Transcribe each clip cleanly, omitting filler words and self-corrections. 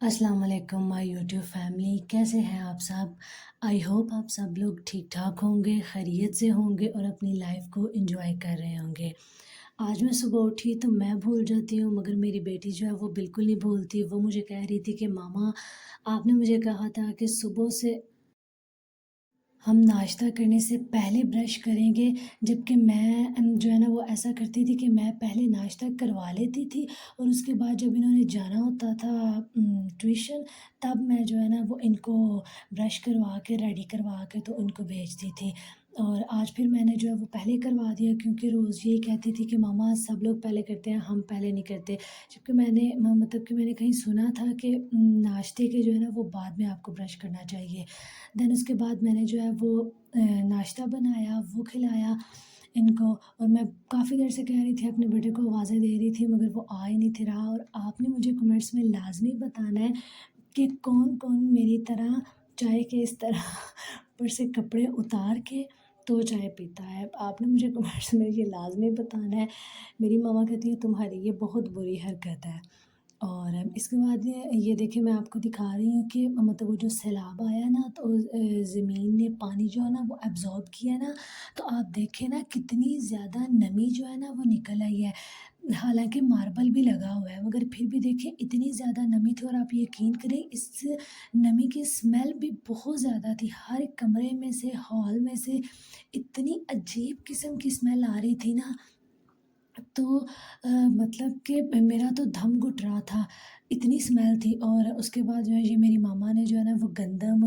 अस्सलाम वालेकुम my YouTube family, कैसे हैं आप सब? आई होप आप सब लोग ठीक-ठाक होंगे, खैरियत से होंगे और अपनी लाइफ को एंजॉय कर रहे होंगे। आज मैं सुबह उठी तो मैं भूल जाती हूँ, मगर मेरी बेटी जो है वो बिल्कुल नहीं भूलती। वो मुझे कह रही थी कि मामा, आपने मुझे कहा था कि सुबह से हम नाश्ता करने से पहले ब्रश करेंगे, जबकि मैं जो है ना वो ऐसा करती थी कि मैं पहले नाश्ता करवा लेती थी और उसके बाद जब इन्होंने जाना होता था ट्यूशन, तब मैं जो है ना वो इनको ब्रश करवा के रेडी करवा के तो उनको भेजती थी। और आज फिर मैंने जो है वो पहले करवा दिया, क्योंकि रोज़ यही कहती थी कि मम्मा सब लोग पहले करते हैं, हम पहले नहीं करते। जबकि मैंने मतलब कि मैंने कहीं सुना था कि नाश्ते के जो है ना वो बाद में आपको ब्रश करना चाहिए। देन उसके बाद मैंने जो है वो नाश्ता बनाया, वो खिलाया इनको। और मैं काफ़ी देर से कह रही थी, अपने बेटे को आवाज़ें दे रही थी, मगर वो आ ही नहीं थ रहा। और आपने मुझे कमेंट्स में लाज़मी बताना है कि कौन-कौन मेरी तरह चाय के इस तरह ऊपर से कपड़े उतार के तो चाय पीता है। आपने मुझे कमेंट्स में ये लाज़मी बताना है। मेरी मम्मा कहती है तुम्हारी ये बहुत बुरी हरकत है। और इसके बाद ये देखिए, मैं आपको दिखा रही हूँ कि मतलब वो जो सैलाब आया ना, तो ज़मीन ने पानी जो है ना वो एब्ज़ॉर्ब किया ना, तो आप देखें ना कितनी ज़्यादा नमी जो है ना वो निकल आई है। हालाँकि मार्बल भी लगा हुआ है, मगर फिर भी देखिए इतनी ज़्यादा नमी थी। और आप यकीन करें, इस नमी की स्मेल भी बहुत ज़्यादा थी। हर कमरे में से, हॉल में से इतनी अजीब किस्म की स्मेल आ रही थी ना, तो मतलब कि मेरा तो दम घुट रहा था, इतनी स्मेल थी। और उसके बाद जो है ये मेरी मामा ने जो है ना वो गंदम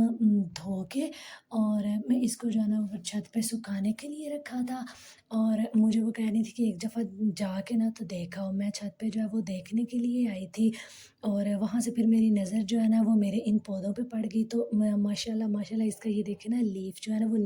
धो के, और मैं इसको जो है ना वो छत पे सुखाने के लिए रखा था। और मुझे वो कह रही थी कि एक दफ़ा जाके ना तो देखा हो। मैं छत पे जो है वो देखने के लिए आई थी, और वहाँ से फिर मेरी नज़र जो है ना वो मेरे इन पौधों पे पड़ गई। तो माशाल्लाह माशाल्लाह इसका ये देखिए ना, लीफ जो है ना वो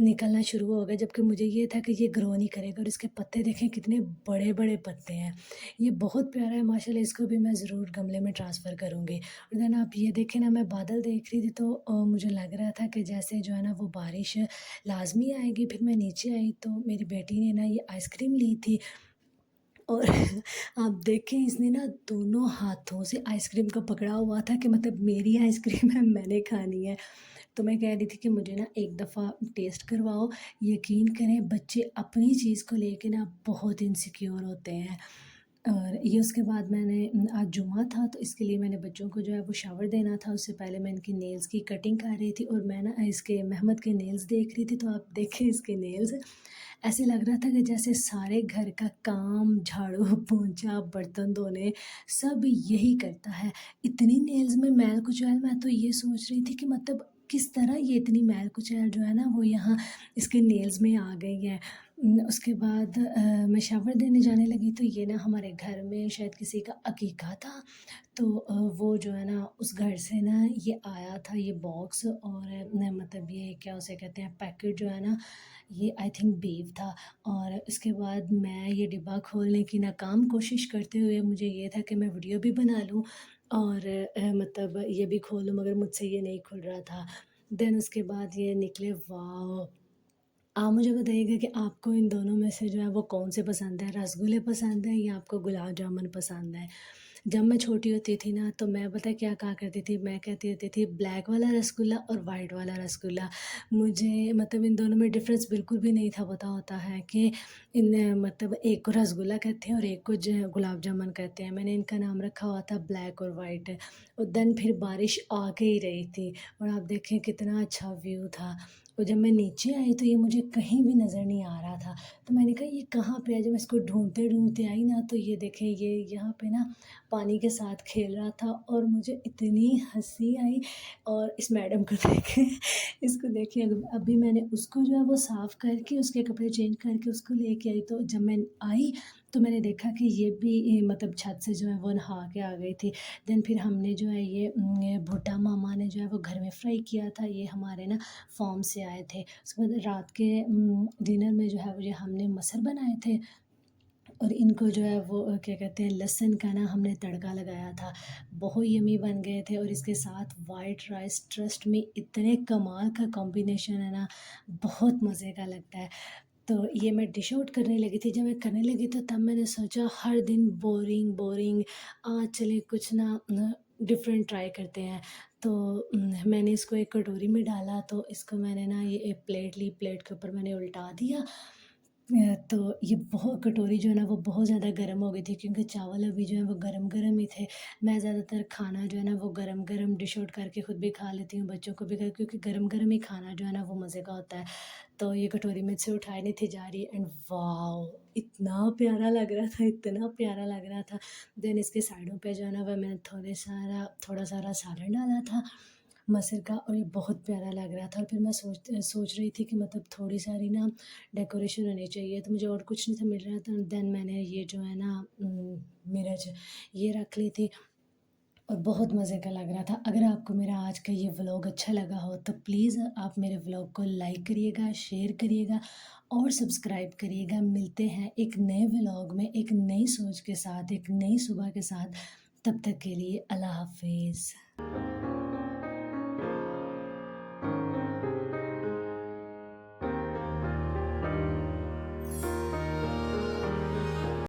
निकलना शुरू हो गए, जबकि मुझे ये था कि ये ग्रो नहीं करेगा। और इसके पत्ते देखें कितने बड़े-बड़े पत्ते हैं। ये बहुत प्यारा है माशाल्लाह, इसको भी मैं ज़रूर गमले में ट्रांसफ़र करूँगी। और देन आप ये देखें ना, मैं बादल देख रही थी तो मुझे लग रहा था कि जैसे जो है ना वो बारिश लाज़मी आएगी। फिर मैं नीचे आई तो मेरी बेटी ने ना ये आइसक्रीम ली थी, और आप देखें इसने ना दोनों हाथों से आइसक्रीम को पकड़ा हुआ था कि मतलब मेरी आइसक्रीम है, मैंने खानी है। तो मैं कह रही थी कि मुझे ना एक दफ़ा टेस्ट करवाओ। यकीन करें, बच्चे अपनी चीज़ को लेके ना बहुत इनसिक्योर होते हैं। और ये उसके बाद आज जुम्मा था, तो इसके लिए मैंने बच्चों को जो है वो शावर देना था। उससे पहले मैं इनकी नेल्स की कटिंग कर रही थी, और मैं ना इसके मेहमद के नेल्स देख रही थी। तो आप देखें इसके नेल्स, ऐसे लग रहा था कि जैसे सारे घर का काम, झाड़ू, पोंछा, बर्तन धोने सब यही करता है। इतनी नेल्स में मैल-कुचैल, मैं तो ये सोच रही थी कि मतलब किस तरह ये इतनी मैल-कुचैल जो है ना वो यहाँ इसके नेल्स में आ गई है। उसके बाद मैं शावर देने जाने लगी, तो ये ना हमारे घर में शायद किसी का अकीक़ा था। तो वो जो है ना उस घर से ना ये आया था ये बॉक्स, और न मतलब ये क्या उसे कहते हैं, पैकेट जो है ना, ये आई थिंक बीफ था। और उसके बाद मैं ये डिब्बा खोलने की नाकाम कोशिश करते हुए, मुझे ये था कि मैं वीडियो भी बना लूँ और मतलब ये भी खोलूँ, मगर मुझसे ये नहीं खुल रहा था। देन उसके बाद ये निकले, वॉव! आप मुझे बताइएगा कि आपको इन दोनों में से जो है वो कौन-से पसंद है? रसगुल्ले पसंद हैं या आपको गुलाब जामुन पसंद है? जब मैं छोटी होती थी ना, तो मैं पता है क्या कहा करती थी? मैं कहती होती थी ब्लैक वाला रसगुल्ला और व्हाइट वाला रसगुल्ला। मुझे मतलब इन दोनों में डिफ़रेंस बिल्कुल भी नहीं था पता होता है कि मतलब एक को रसगुल्ला कहते हैं और एक को ज गुलाब जामुन कहते हैं। मैंने इनका नाम रखा हुआ था ब्लैक और व्हाइट। और देन फिर बारिश आ के ही रही थी, और आप देखें कितना अच्छा व्यू था। और जब मैं नीचे आई तो ये मुझे कहीं भी नज़र नहीं आ रहा था। तो मैंने कहा ये कहाँ पे है? जब मैं इसको ढूँढते-ढूँढते आई ना, तो ये देखें ये यहाँ पे ना पानी के साथ खेल रहा था, और मुझे इतनी हँसी आई। और इस मैडम को देखें, इसको देखिए, अभी मैंने उसको जो है वो साफ़ करके उसके कपड़े चेंज करके उसको लेके आई। तो जब मैं आई तो मैंने देखा कि ये भी मतलब छत से जो है वो नहा के आ गई थी। देन फिर हमने जो है ये भुट्टा मामा ने जो है वो घर में फ्राई किया था। ये हमारे ना फॉर्म से आए थे। उसके बाद रात के डिनर में जो है वो ये हमने मटर बनाए थे, और इनको जो है वो क्या कहते हैं, लहसुन का ना हमने तड़का लगाया था। बहुत यम्मी बन गए थे, और इसके साथ वाइट राइस, ट्रस्ट मी इतने कमाल का कॉम्बिनेशन है ना, बहुत मज़े का लगता है। तो ये मैं डिश आउट करने लगी थी। जब मैं करने लगी तो तब मैंने सोचा, हर दिन बोरिंग बोरिंग, आज चले कुछ ना डिफरेंट ट्राई करते हैं। तो मैंने इसको एक कटोरी में डाला, तो इसको मैंने ना ये एक प्लेट ली, प्लेट के ऊपर मैंने उल्टा दिया। तो ये बहुत कटोरी जो है ना वो बहुत ज़्यादा गर्म हो गई थी, क्योंकि चावल अभी जो है वो गरम-गरम ही थे। मैं ज़्यादातर खाना जो है ना वो गरम-गरम डिश आउट करके खुद भी खा लेती हूँ, बच्चों को भी क्योंकि गरम-गरम ही खाना जो है ना वो मज़े का होता है। तो ये कटोरी मुझसे उठाई नहीं थी जा रही, एंड वॉव! इतना प्यारा लग रहा था, इतना प्यारा लग रहा था। देन इसके साइडों पे जो है ना वो मैंने थोड़ा सारा सालन डाला था मटर का, और ये बहुत प्यारा लग रहा था। और फिर मैं सोच रही थी कि मतलब थोड़ी सारी ना डेकोरेशन होनी चाहिए, तो मुझे और कुछ नहीं था मिल रहा था। देन मैंने ये जो है ना मिर्च ये रख ली थी, और बहुत मज़े का लग रहा था। अगर आपको मेरा आज का ये व्लॉग अच्छा लगा हो तो प्लीज़ आप मेरे व्लॉग को लाइक करिएगा, शेयर करिएगा और सब्सक्राइब करिएगा। मिलते हैं एक नए व्लॉग में, एक नई सोच के साथ, एक नई सुबह के साथ। तब तक के लिए अल्लाह हाफ़िज़।